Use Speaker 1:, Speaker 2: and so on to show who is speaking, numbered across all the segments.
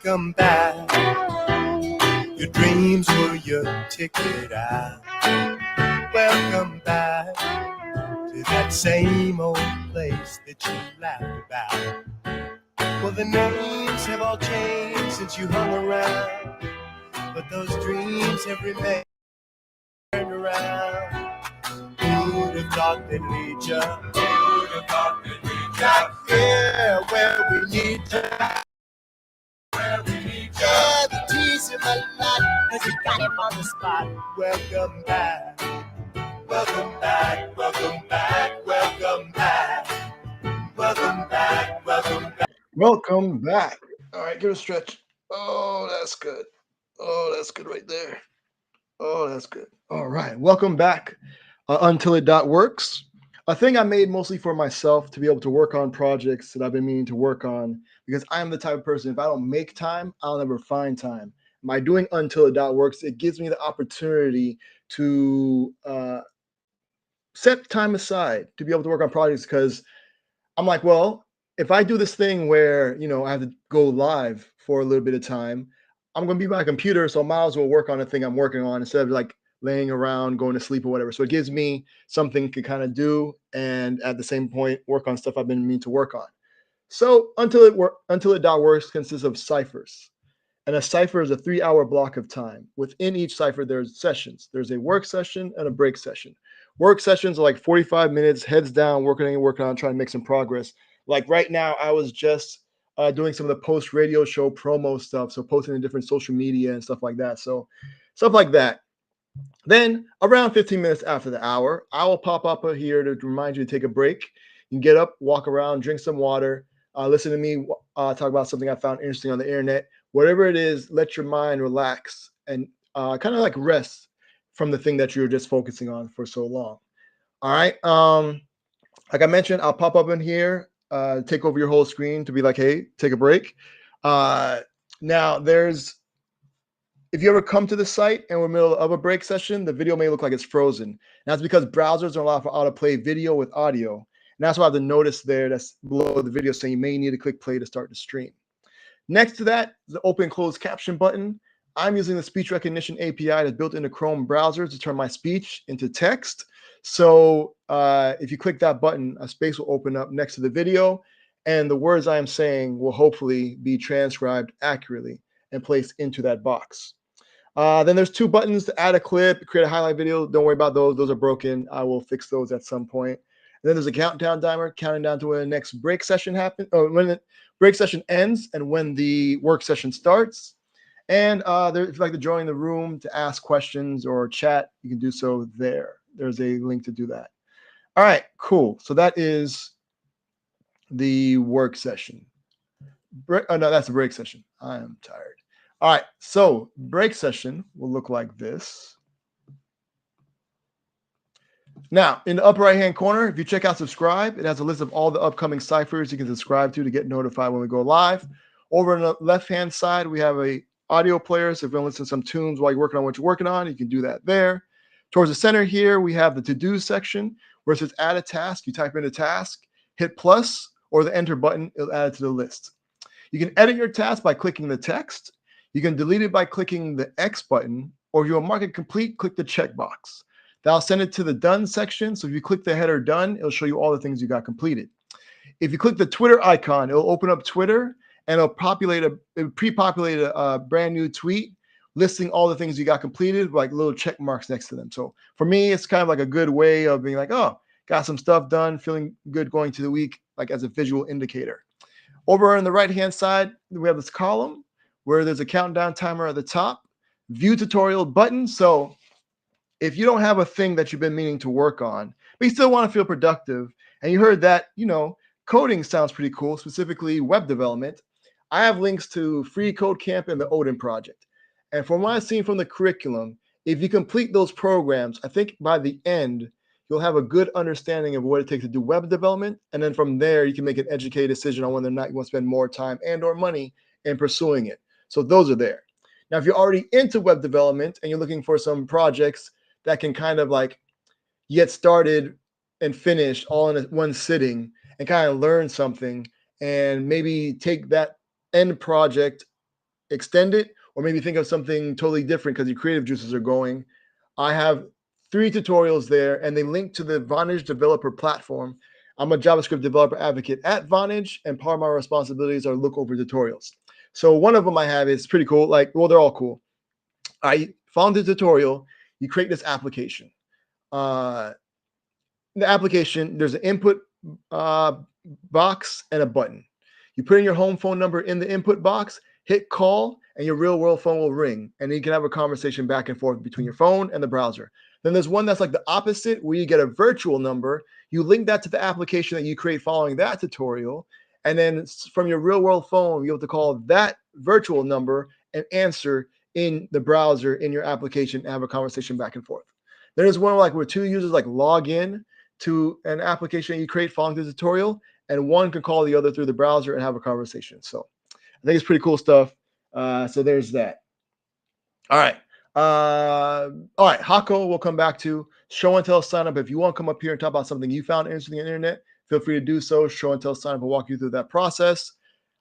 Speaker 1: welcome back. Your dreams were your ticket out. Welcome back to that same old place that you laughed about. Well, the names have all changed since you hung around, but those dreams have remained around. Who'd have thought they'd lead you? Who'd have thought they'd lead you? Back here where we need you. Where we need you. Yeah, the tease in my life, cause you got him on the spot. Welcome back. Welcome back. Welcome back. Welcome back. Welcome back. Welcome back.
Speaker 2: Welcome back. All right, give it a stretch. Oh, that's good. Oh, that's good right there. Oh, that's good. All right, welcome back. Untilit.works. A thing I made mostly for myself to be able to work on projects that I've been meaning to work on because I am the type of person, if I don't make time, I'll never find time. By doing Untilit.works, it gives me the opportunity to set time aside to be able to work on projects because I'm like, well, if I do this thing where, I have to go live for a little bit of time, I'm going to be by my computer. So I might as well work on the thing I'm working on instead of like laying around, going to sleep or whatever. So it gives me something to kind of do and at the same point work on stuff I've been meaning to work on. So until it.works consists of ciphers. And a cipher is a 3-hour block of time. Within each cipher, there's sessions. There's a work session and a break session. Work sessions are like 45 minutes, heads down, working on, trying to make some progress. Like right now, I was just doing some of the post radio show promo stuff. So posting in different social media and stuff like that. So stuff like that. Then around 15 minutes after the hour, I will pop up here to remind you to take a break. You can get up, walk around, drink some water, listen to me talk about something I found interesting on the internet. Whatever it is, let your mind relax and kind of like rest from the thing that you're just focusing on for so long. All right. Like I mentioned, I'll pop up in here, take over your whole screen to be like, hey, take a break. Now, if you ever come to the site and we're in the middle of a break session, the video may look like it's frozen. And that's because browsers don't allow for autoplay video with audio. And that's why I have the notice there that's below the video saying you may need to click play to start the stream. Next to that, the open closed caption button. I'm using the speech recognition API that's built into Chrome browser to turn my speech into text. So if you click that button, a space will open up next to the video, and the words I am saying will hopefully be transcribed accurately and placed into that box. Then there's 2 buttons to add a clip, create a highlight video. Don't worry about those. Those are broken. I will fix those at some point. And then there's a countdown timer counting down to when the next break session happens, or when the break session ends and when the work session starts. And if you'd like to join the room to ask questions or chat, you can do so there. There's a link to do that. All right, cool. So that is the work session. No, that's the break session. I am tired. All right, so break session will look like this. Now, in the upper right-hand corner, if you check out subscribe, it has a list of all the upcoming ciphers you can subscribe to get notified when we go live. Over on the left-hand side, we have a audio player, so if you want to listen to some tunes while you're working on what you're working on, you can do that there. Towards the center here, we have the to-do section, where it says add a task. You type in a task, hit plus, or the enter button, it'll add it to the list. You can edit your task by clicking the text. You can delete it by clicking the X button, or if you want to mark it complete, click the checkbox. That'll send it to the done section. So if you click the header done, it'll show you all the things you got completed. If you click the Twitter icon, it'll open up Twitter and it'll pre-populate a brand new tweet listing all the things you got completed with like little check marks next to them. So for me, it's kind of like a good way of being like, oh, got some stuff done, feeling good going to the week, like as a visual indicator. Over on the right-hand side, we have this column where there's a countdown timer at the top, view tutorial button. So if you don't have a thing that you've been meaning to work on, but you still want to feel productive, and you heard that, coding sounds pretty cool, specifically web development, I have links to Free Code Camp and the Odin Project. And from what I've seen from the curriculum, if you complete those programs, I think by the end, you'll have a good understanding of what it takes to do web development. And then from there, you can make an educated decision on whether or not you want to spend more time and or money in pursuing it. So those are there. Now, if you're already into web development and you're looking for some projects that can kind of like get started and finish all in one sitting and kind of learn something and maybe take that end project extend it, or maybe think of something totally different because your creative juices are going, I have 3 tutorials there, and they link to the Vonage developer platform. I'm a JavaScript developer advocate at Vonage, and part of my responsibilities are look over tutorials. So one of them I have is pretty cool. Like, well, they're all cool. I found the tutorial. You create this application. The application, there's an input box and a button. You put in your home phone number in the input box, hit call, and your real world phone will ring. And you can have a conversation back and forth between your phone and the browser. Then there's one that's like the opposite, where you get a virtual number. You link that to the application that you create following that tutorial. And then from your real world phone, you'll have to call that virtual number and answer in the browser in your application and have a conversation back and forth. There's one like where 2 users like log in to an application you create following the tutorial, and one can call the other through the browser and have a conversation. So I think it's pretty cool stuff. So there's that. All right. All right. Hako we'll come back to. Show and tell sign up. If you want to come up here and talk about something you found interesting on the internet, feel free to do so. Show and tell sign up will walk you through that process.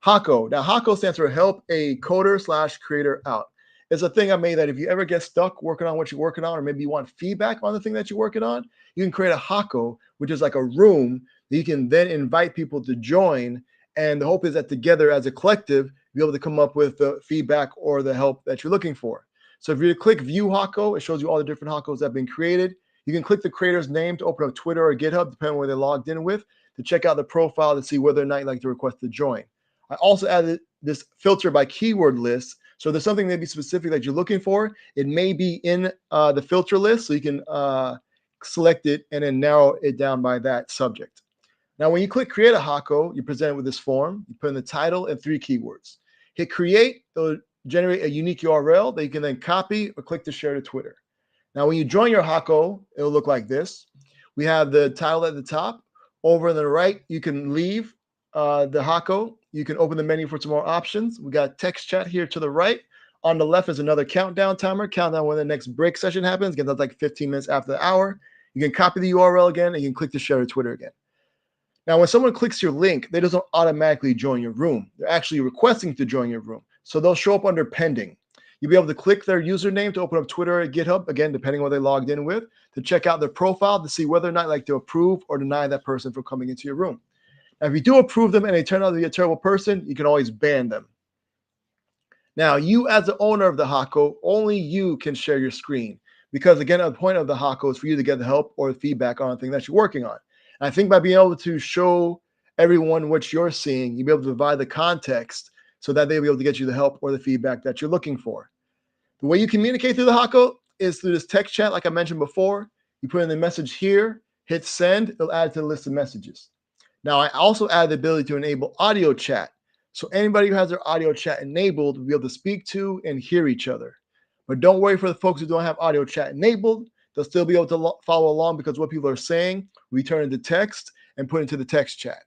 Speaker 2: Hako. Now, Hako stands for Help a Coder / Creator Out. It's a thing I made that if you ever get stuck working on what you're working on, or maybe you want feedback on the thing that you're working on, you can create a Hako, which is like a room that you can then invite people to join. And the hope is that together as a collective, be able to come up with the feedback or the help that you're looking for. So if you click View Hako, it shows you all the different Hakos that have been created. You can click the creator's name to open up Twitter or GitHub, depending on where they're logged in with, to check out the profile to see whether or not you'd like to request to join. I also added this filter by keyword list. So there's something maybe specific that you're looking for. It may be in the filter list, so you can select it and then narrow it down by that subject. Now, when you click Create a Hako, you're presented with this form. You put in the title and 3 keywords. Hit Create. It'll generate a unique URL that you can then copy or click to share to Twitter. Now, when you join your Hako, it'll look like this. We have the title at the top. Over on the right, you can leave the Hako. You can open the menu for some more options. We got text chat here to the right. On the left is another countdown timer. Countdown when the next break session happens. Again, that's like 15 minutes after the hour. You can copy the URL again, and you can click to share to Twitter again. Now, when someone clicks your link, they don't automatically join your room. They're actually requesting to join your room. So they'll show up under pending. You'll be able to click their username to open up Twitter or GitHub, again, depending on what they logged in with, to check out their profile to see whether or not like to approve or deny that person from coming into your room. Now, if you do approve them and they turn out to be a terrible person, you can always ban them. Now, you as the owner of the Hako, only you can share your screen, because again, the point of the Hako is for you to get the help or the feedback on the thing that you're working on. And I think by being able to show everyone what you're seeing, you'll be able to provide the context so that they'll be able to get you the help or the feedback that you're looking for. The way you communicate through the Hako is through this text chat, like I mentioned before. You put in the message here, hit send, it'll add it to the list of messages. Now, I also add the ability to enable audio chat. So anybody who has their audio chat enabled will be able to speak to and hear each other. But don't worry for the folks who don't have audio chat enabled. They'll still be able to follow along, because what people are saying, we turn into text and put into the text chat.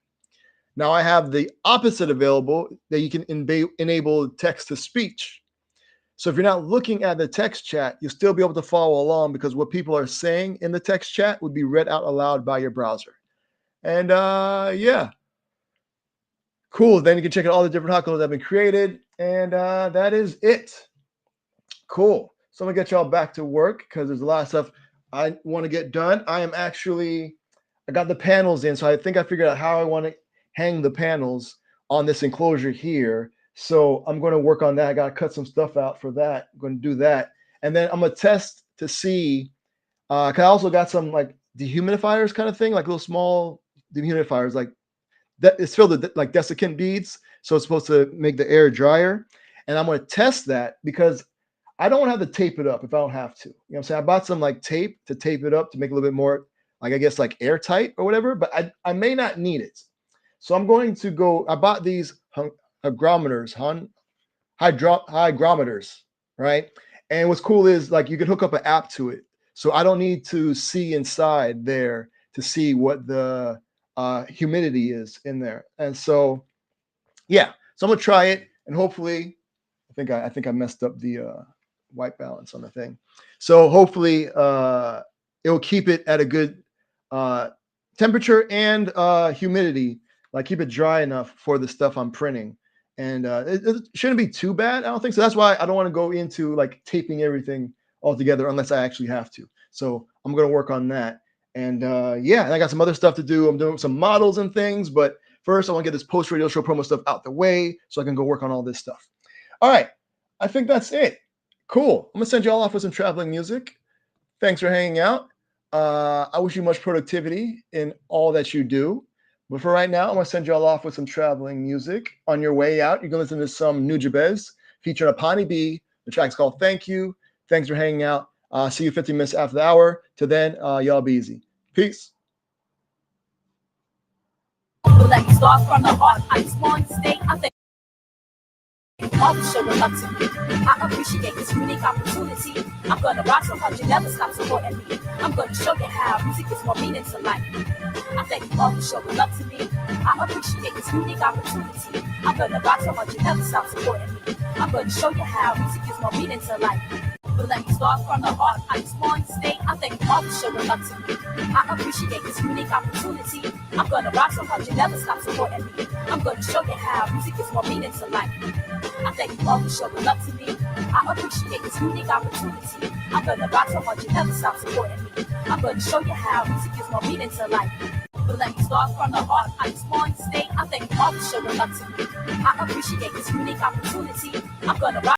Speaker 2: Now, I have the opposite available, that you can enable text to speech. So if you're not looking at the text chat, you'll still be able to follow along, because what people are saying in the text chat would be read out aloud by your browser. And yeah, cool. Then you can check out all the different Hakos that have been created, and that is it. Cool. So I'm gonna get y'all back to work, because there's a lot of stuff I want to get done. I got the panels in, so I think I figured out how I want to hang the panels on this enclosure here. So I'm going to work on that. I got to cut some stuff out for that. I'm going to do that, and then I'm gonna test to see. Cause I also got some like dehumidifiers kind of thing, like little small dehumidifiers, like that. It's filled with like desiccant beads, so it's supposed to make the air drier. And I'm going to test that, because I don't have to tape it up if I don't have to. You know what I'm saying? I bought some like tape to tape it up to make it a little bit more, like, I guess, like airtight or whatever, but I may not need it. So I'm going to go, I bought these hygrometers, hygrometers, right? And what's cool is like you can hook up an app to it. So I don't need to see inside there to see what the humidity is in there. And so, yeah, so I'm gonna try it, and hopefully, I think I messed up the white balance on the thing. So hopefully it'll keep it at a good temperature and humidity, like keep it dry enough for the stuff I'm printing. and it shouldn't be too bad. I don't think so. That's why I don't want to go into like taping everything all together unless I actually have to. So I'm gonna work on that. And yeah, and I got some other stuff to do. I'm doing some models and things, but first I want to get this post radio show promo stuff out the way so I can go work on all this stuff. All right, I think that's it. Cool. I'm gonna send you all off with some traveling music. Thanks for hanging out. I wish you much productivity in all that you do. But for right now, I'm gonna send you all off with some traveling music. On your way out, you're gonna listen to some New Jabez featuring Apani B. The track's called Thank You. Thanks for hanging out. See you 15 minutes after the hour. Till then, y'all be easy. Peace.
Speaker 3: Let me start from the heart. I just want to stay. I think all the show love to me. I appreciate this unique opportunity. I'm gonna rock so hard you never stop supporting me. I'm gonna show you how music gives more meaning to life. I thank you all for showing love to me. I appreciate this unique opportunity. I'm gonna rock so hard you never stop supporting me. I'm gonna show you how music gives more meaning to life. But let me start from the heart. I just want to stay. I thank you all for showing love to me. I appreciate this unique opportunity. I'm gonna rock so hard you never stop supporting me. I'm gonna show you how music gives more meaning to life. I thank you all for showing love to me. I appreciate this unique opportunity. I'm gonna rock so hard you never stop supporting me. I'm gonna show you how music gives more meaning to life. But let me start from the heart. I just want to stay. I thank you all for showing love to me. I appreciate this unique opportunity. I'm gonna rock